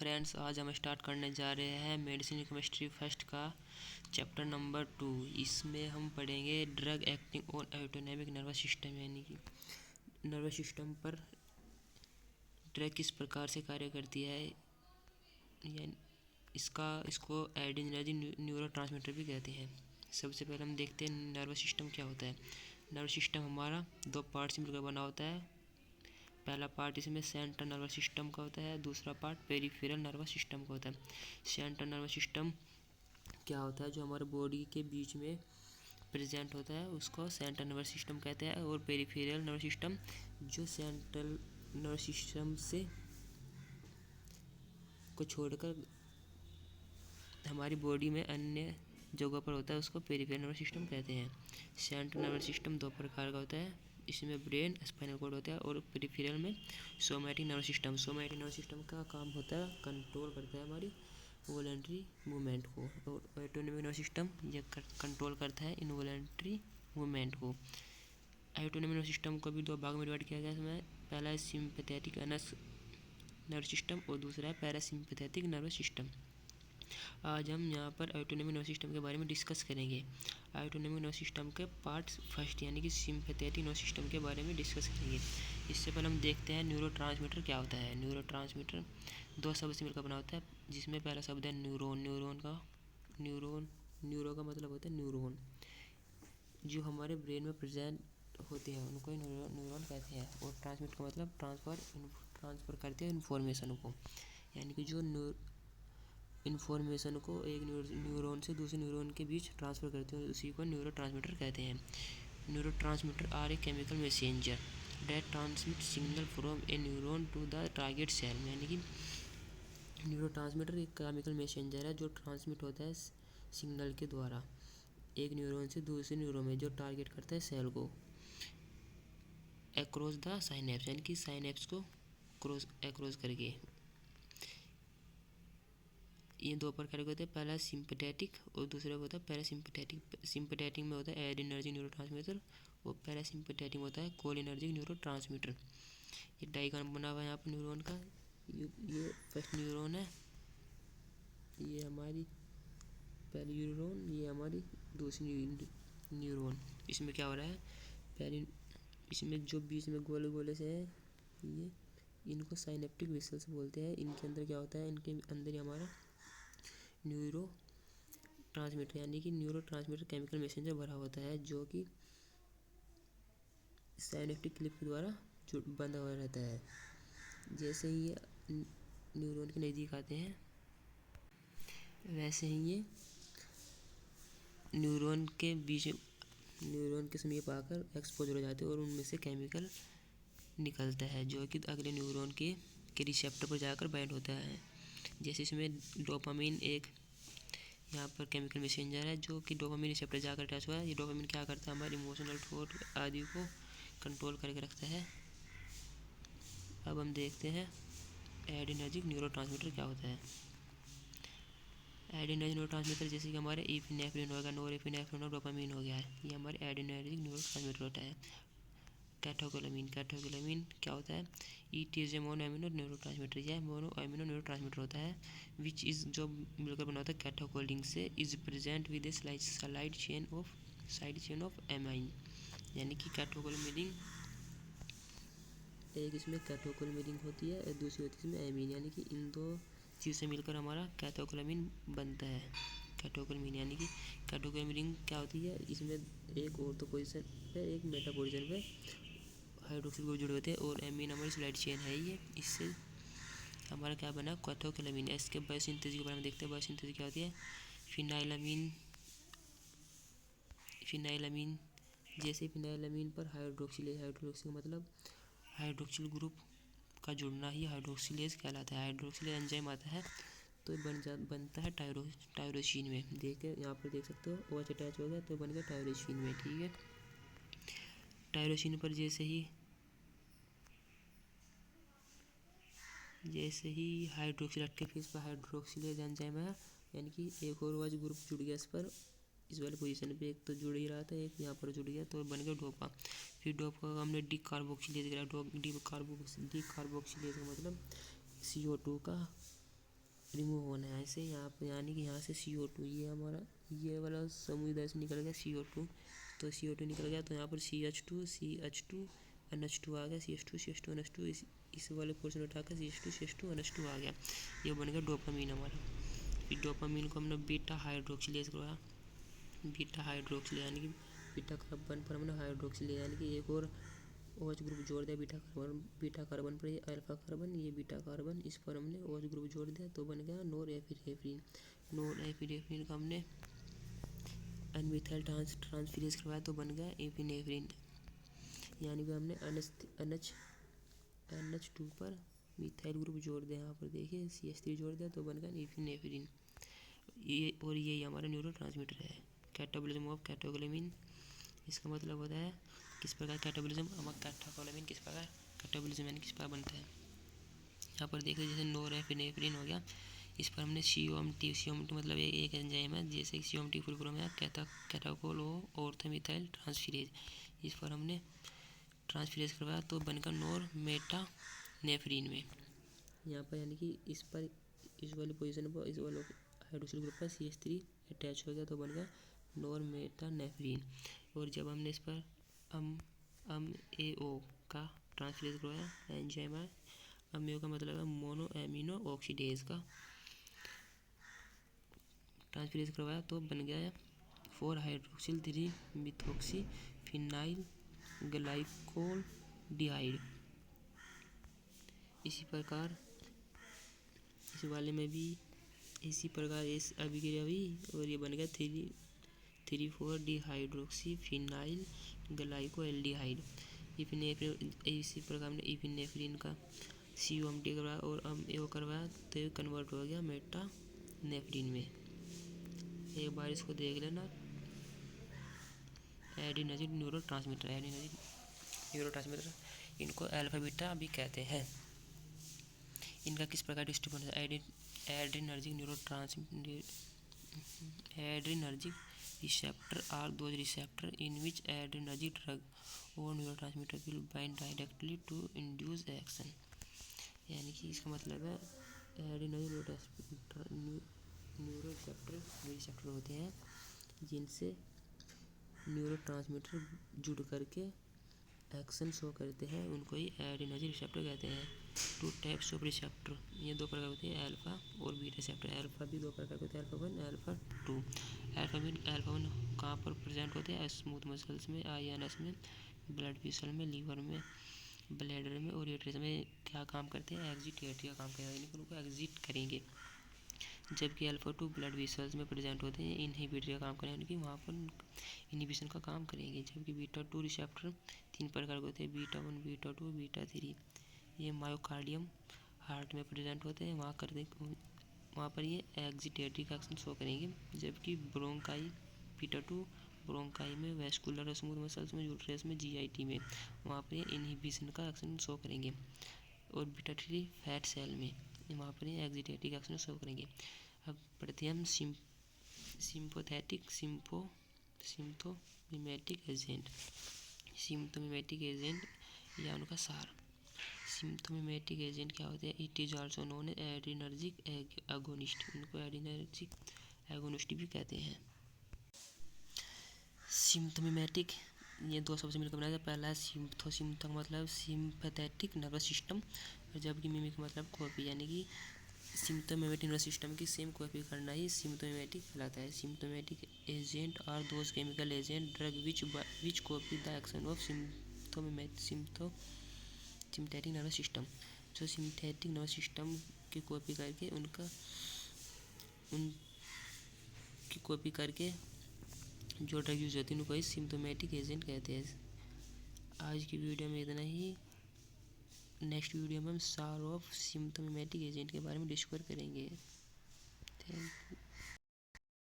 Friends, आज हम start करने जा रहे हैं मेडिसिन केमिस्ट्री फर्स्ट का चैप्टर नंबर 2। इसमें हम पढ़ेंगे drug acting on autonomic nervous system, यानी कि नर्वस सिस्टम पर ड्रग किस प्रकार से कार्य करती है। यानी इसको एड्रेनर्जिक न्यूरोट्रांसमीटर भी कहते हैं। सबसे पहले हम देखते हैं नर्वस सिस्टम क्या होता है। नर्वस सिस्टम हमारा दो पार्ट से मिलकर बना होता है। पहला पार्ट इसमें सेंट्रल नर्वस सिस्टम का होता है, दूसरा पार्ट पेरिफेरल नर्वस सिस्टम का होता है। सेंट्रल नर्वस सिस्टम क्या होता है, जो हमारे बॉडी के बीच में प्रेजेंट होता है उसको सेंट्रल नर्वस सिस्टम कहते हैं। और पेरिफेरल नर्वस सिस्टम जो सेंट्रल नर्वस सिस्टम से को छोड़कर हमारी बॉडी में अन्य जगहों पर होता है उसको पेरिफेरल नर्वस सिस्टम कहते हैं। सेंट्रल नर्वस सिस्टम दो प्रकार का होता है, इसमें ब्रेन स्पाइनल कॉर्ड होता है और पेरिफेरल में somatic nervous system. Somatic nervous system का काम होता है कंट्रोल करता है हमारी वॉलंटरी मूवमेंट को, और ऑटोनॉमिक नर्वस सिस्टम ये कंट्रोल करता है इनवॉलंटरी मूवमेंट को। ऑटोनॉमिक नर्वस सिस्टम को भी दो भाग में डिवाइड किया गया है। इसमें पहला है सिंपैथेटिक नर्वस सिस्टम और दूसरा है पैरासिम्पैथेटिक नर्वस सिस्टम। आज हम यहाँ पर ऑटोनॉमिक नर्वस सिस्टम के बारे में डिस्कस करेंगे। ऑटोनॉमिक नर्वस सिस्टम के पार्ट्स फर्स्ट यानी कि सिंपैथेटिक नर्वस सिस्टम के बारे में डिस्कस करेंगे। इससे पहले हम देखते हैं न्यूरोट्रांसमीटर क्या होता है। न्यूरोट्रांसमीटर दो शब्द से मिलकर बना होता है, जिसमें पहला शब्द है न्यूरॉन। न्यूरो का मतलब होता है न्यूरॉन। जो हमारे ब्रेन में प्रेजेंट होते हैं उनको न्यूरॉन कहते हैं। और ट्रांसमिट का मतलब ट्रांसफ़र करते हैं इन्फॉर्मेशन को, यानी कि जो इन्फॉर्मेशन को एक न्यूरॉन से दूसरे न्यूरॉन के बीच ट्रांसफ़र करते हैं, उसी को न्यूरोट्रांसमीटर कहते हैं। Neurotransmitter are a chemical messenger that transmit signal from a neuron to the target cell. यानी कि न्यूरोट्रांसमीटर एक केमिकल मैसेंजर है जो ट्रांसमिट होता है सिग्नल के द्वारा एक न्यूरॉन से दूसरे न्यूरॉन में, जो टारगेट करता है सेल को अक्रॉस द साइनेप्स, यानी कि साइनेप्स को अक्रॉस करके। ये दो प्रकार के होते हैं, पहला सिंपैथेटिक और दूसरा होता है पैरासिम्पैथेटिक। सिंपैथेटिक में होता है एड्रेनर्जिक न्यूरोट्रांसमीटर और पैरासिम्पैथेटिक में होता है कोलिनर्जिक न्यूरोट्रांसमीटर। ये डायग्राम बना हुआ है यहाँ पर न्यूरॉन का। ये फर्स्ट न्यूरॉन है, ये हमारी पहली न्यूरॉन, ये हमारी दूसरी न्यूरॉन। इसमें क्या हो रहा है, पहले इसमें जो बीच में गोले गोले से है ये, इनको साइनेप्टिक वेसल्स बोलते हैं। इनके अंदर क्या होता है, इनके अंदर ही हमारा न्यूरो ट्रांसमीटर यानी कि न्यूरो ट्रांसमीटर केमिकल मैसेंजर भरा होता है, जो कि साइनेप्टिक क्लिप के द्वारा बंधा हुआ रहता है। जैसे ही ये न्यूरॉन के नज़दीक आते हैं वैसे ही ये न्यूरॉन के समीप आकर एक्सपोज हो जाते हैं और उनमें से केमिकल निकलता है, जो कि अगले न्यूरॉन के रिसेप्टर पर जाकर बाइंड होता है। जैसे इसमें डोपामिन एक यहाँ पर केमिकल मैसेंजर है, जो कि डोपामिन रिसेप्टर जाकर अटैच हुआ है। ये डोपामिन क्या करता है, हमारे इमोशनल थॉट आदि को कंट्रोल करके रखता है। अब हम देखते हैं एड्रेनर्जिक न्यूरोट्रांसमीटर क्या होता है। एड्रेनर्जिक न्यूरोट्रांसमीटर जैसे कि हमारे इपिनेफ्रिन हो गया, नोरेपिनेफ्रिन और डोपामिन हो गया है, ये हमारे एड्रेनर्जिक न्यूरोट्रांसमीटर होता है। कैटेकोलामीन क्या होता है, it is a mono amino neurotransmitter. यह मोनो एमिनो न्यूरोट्रांसमीटर होता है विच इज जो मिलकर बना होता है कैटेकोलिंग से, is present with A side chain of amine. यानी कि कैटेकोलामीन एक इसमें कैटेकोलामीन होती है और दूसरी होती है इसमें एमीन, यानी कि इन दो चीज़ से मिलकर हमारा कैटेकोलामीन बनता है। कैटेकोलामीन यानी कि कैटेकोलामीन क्या होती है, इसमें एक ऑर्थो पोजीशन पे एक मेटा पोजीशन पे हाइड्रोक्सिल ग्रुप जुड़े होते हैं और एमीन हमारी स्लाइड चेन है ये। इससे हमारा क्या बना, कैटेकोलामीन। इसके बायोसिंथेसिस के बारे में देखते हैं। बायोसिंथेसिस क्या होती है, फिनाइलामीन जैसे फिनाइलामीन पर हाइड्रोक्सिलेज का मतलब हाइड्रोक्सिल ग्रुप का जुड़ना ही हाइड्रोक्सिलेज कहलाता है। हाइड्रोक्सिलेज एंजाइम आता है तो बनता है टायरोसिन में। यहाँ पर देख सकते हो OH अटैच हो गया तो बन गया टायरोसिन में, ठीक है। टायरोसिन पर जैसे ही हाइड्रोक्सिल अटके फिर इस पर हाइड्रोक्सिलेज एंजाइम है, यानी कि एक और OH ग्रुप जुड़ गया इस पर, इस वाले पोजीशन पे। एक तो जुड़ ही रहा था, एक यहाँ पर जुड़ गया तो बन गया डोपा। फिर डोपा का हमने डिकार्बोक्सिलेज करा। डिकार्बोक्सिलेज का मतलब CO2 का रिमूव होना है ऐसे यहाँ पर, यानी कि यहाँ से CO2 ये हमारा ये वाला समूह इधर से निकल गया CO2, तो CO2 निकल गया तो यहाँ पर CH2 NH2 आ गया, CH2 NH2 इस वाले पोर्शन उठाकर CH2 NH2 आ गया, ये बन गया डोपामीन हमारा। फिर डोपामीन को हमने बीटा हाइड्रोक्सिलेज करवाया, बीटा हाइड्रोक्सिल यानी कि बीटा कार्बन पर हमने हाइड्रोक्सिल यानी कि एक और OH ग्रुप जोड़ दिया बीटा कार्बन पर, ये अल्फा कार्बन ये बीटा कार्बन, इस पर हमने OH ग्रुप जोड़ दिया तो बन गया नॉरएपिनेफ्रिन का हमने अनमिथाइल ट्रांसफरेज करवाया तो बन गया एपिनेफ्रिन, यानी कि हमने NH2 पर मिथाइल ग्रुप जोड़ दिया, यहाँ पर देखिए CH3 जोड़ दिया तो बन गया एपिनेफ्रिन। ये और यही हमारा न्यूरोट्रांसमीटर है, कैटाबोलिज्म ऑफ कैटेकोलेमिन। इसका मतलब होता है किस प्रकार कैटाबोलिज्म, हमारा कैटेकोलेमिन किस प्रकार कैटाबोलिज्म यानी किस प्रकार बनता है। यहाँ पर देखिए जैसे नॉरएपिनेफ्रिन हो गया, इस पर हमने COMT मतलब एक एंजाइम है, जैसे COMT फुल फॉर्म है कैटाकोल ऑर्थोमिथाइल ट्रांसफरेज, इस पर हमने ट्रांसफरेज करवाया तो बनकर नॉरमेटानेफ्रिन में। यहाँ पर यानी कि इस पर इस वाली पोजीशन पर इस वाले हाइड्रोक्सिल ग्रुप पर CH3 अटैच हो गया तो बन गया नॉरमेटानेफ्रिन। और जब हमने इस पर AO का ट्रांसफरेज करवाया एंजाइम है, AO का मतलब है मोनो एमिनो ऑक्सीडेज का ट्रांसफरेज करवाया तो बन गया 4 हाइड्रोक्सिल 3 मिथॉक्सी फिनाइल ग्लाइकोल्डिहाइड। इसी प्रकार इस वाले में भी इसी प्रकार इस अभिक्रिया हुई और ये बन गया 3,4 डिहाइड्रोक्सी फिनाइल ग्लाइकोएल्डिहाइड। इसी प्रकार हमने इपिनेफ्रिन का COMT करवाया और AO करवाया तो ये कन्वर्ट हो गया मेटानेफ्रिन में। एक बार इसको देख लेना, एड्रेनर्जिक न्यूरोट्रांसमीटर इनको अल्फा बीटा भी कहते हैं। इनका किस प्रकार डिस्ट्रीब्यूशन है, adrenergic receptor are those receptors in which adrenergic drug or neurotransmitter will bind directly to induce action। यानी कि इसका मतलब है एड्रेनर्जिक न्यूरोरिसेप्टर होते हैं जिनसे न्यूरोट्रांसमीटर जुड़ करके एक्शन शो करते हैं, उनको ही एड्रेनर्जिक रिसेप्टर कहते हैं। 2 टाइप्स ऑफ रिसेप्टर, ये 2 प्रकार होते हैं, अल्फा और बीटा रिसेप्टर। अल्फा भी 2 प्रकार होते हैं, अल्फा 1 अल्फा 2। अल्फा 1 कहाँ पर प्रेजेंट होते हैं, स्मूथ मसल्स में, INS में, ब्लड वेसल में, लीवर में, ब्लैडर में और यूट्रस में। क्या काम करते हैं, एक्जिटेटरी का काम करेंगे, यानी कि उनको एग्जिट करेंगे। जबकि अल्फा 2 ब्लड वेसल्स में प्रेजेंट होते हैं, इनहिबिटरी का काम करेंगे, यानी कि वहाँ पर इनहिबिशन का काम करेंगे। जबकि बीटा 2 रिसेप्टर 3 प्रकार के होते हैं, बीटा 1 बीटा 2 बीटा 3। ये मायोकार्डियम हार्ट में प्रेजेंट होते हैं, वहाँ पर ये एक्जिटेटरी का एक्शन शो करेंगे। जबकि ब्रोंकाई बीटा 2 ब्रोंकाई में, वेस्कुलर स्मूथ मसल्स में, यूट्रस में, GIT में, वहाँ पर ये इनहिबिशन का एक्शन शो करेंगे। और बीटा 3 फैट सेल में, वहाँ पर ये एक्जिटेटरी का एक्शन शो करेंगे। अब पढ़ते हैं हम सिम्प्थोमिमेटिक एजेंट या उनका सार। सिम्प्थोमिमेटिक एजेंट क्या होते हैं, it is also known as adrenergic agonist, इनको एड्रेनर्जिक एगोनिस्ट भी कहते हैं। सिम्प्थोमिमेटिक ये 2 शब्द से मिलकर बनाया, पहला है सिम्प्थो मतलब सिंपैथेटिक नर्वस सिस्टम, और जबकि मिमिक मतलब कॉपी, यानी कि सिम्प्थोमेटिक नर्वस सिस्टम की सेम कॉपी करना ही सिम्प्थोमेटिक कहलाता है। Sympathomimetic agent are those chemical agent drug which copy the action of sympathetic nervous system, जो सिम्पैथेटिक नर्वस सिस्टम की कॉपी करके जो ड्रग यूज होती है उनको ही सिम्प्थोमेटिक एजेंट कहते हैं। आज की वीडियो में इतना ही। नेक्स्ट वीडियो में हम सार ऑफ सिम्प्थोमेटिक एजेंट के बारे में डिस्कस करेंगे। Thank you.